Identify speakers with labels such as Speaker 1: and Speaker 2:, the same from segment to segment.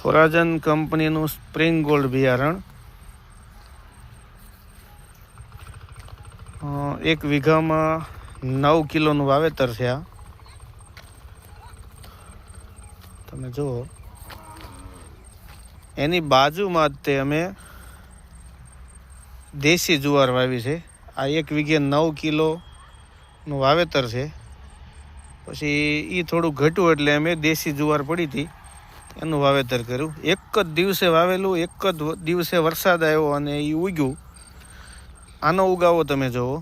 Speaker 1: ફોરાજન કંપનીનું spring gold બિયારણ 1 વીઘામાં 9 કિલોનું વાવેતર છે. આ તમે જુઓ, એની બાજુમાં જ તે અમે દેશી જુવાર વાવી છે. આ 1 વીઘે 9 કિલોનું વાવેતર છે. પછી એ થોડું ઘટ્યું એટલે અમે દેશી જુવાર પડી હતી એનું વાવેતર કર્યું. એક જ દિવસે વાવેલું, એક જ દિવસે વરસાદ આવ્યો અને એ ઉગ્યું. આનો ઉગાવો તમે જુઓ,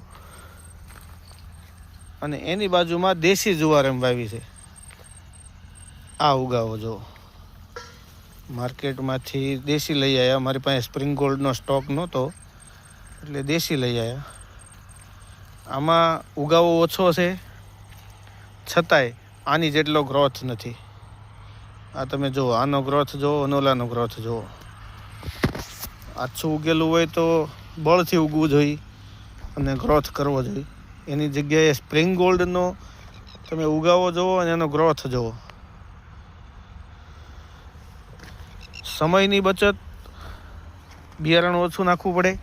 Speaker 1: અને એની બાજુમાં દેશી જુવાર એમ વાવી છે. આ ઉગાવો જુઓ, માર્કેટમાંથી દેશી લઈ આવ્યા. અમારી પાસે સ્પ્રિંગ ગોલ્ડનો સ્ટોક નહોતો એટલે દેશી લઈ આવ્યા. આમાં ઉગાવો ઓછો છે છતાંય આની જેટલો ગ્રોથ નથી. આ તમે જુઓ, આનો ગ્રોથ જુઓ, ઓલાનો ગ્રોથ જુઓ. આછું ઉગેલું હોય તો બળથી ઉગવું જોઈએ અને ગ્રોથ કરવો જોઈએ. એની જગ્યાએ સ્પ્રિંગ ગોલ્ડનો તમે ઉગાવો જુઓ અને એનો ગ્રોથ જુઓ. સમયની બચત, બિયારણ ઓછું નાખવું પડે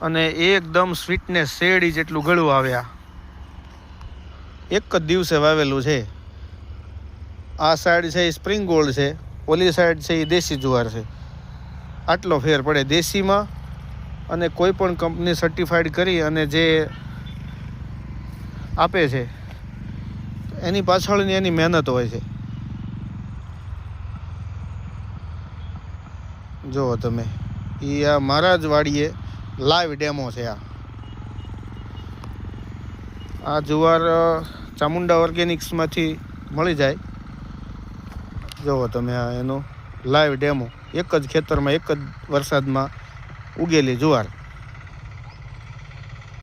Speaker 1: અને એકદમ સ્વીટનેસ શેરડી જેટલું ગળું આવ્યા. એક જ દિવસે વાવેલું છે. આ સાઈડ છે એ સ્પ્રિંગ ગોલ્ડ છે, ઓલી સાઈડ છે એ દેશી જુવાર છે. આટલો ફેર પડે દેશીમાં અને કોઈ પણ કંપની સર્ટિફાઈડ કરી અને જે આપે છે એની પાછળની એની મહેનત હોય છે. જુઓ તમે, એ આ મારા જ વાડીએ લાઈવ ડેમો છે. આ જુવાર ચામુંડા ઓર્ગેનિક્સમાંથી મળી જાય. જુઓ તમે, આ એનો લાઈવ ડેમો, એક જ ખેતરમાં એક જ વરસાદમાં ઉગેલી જુવાર.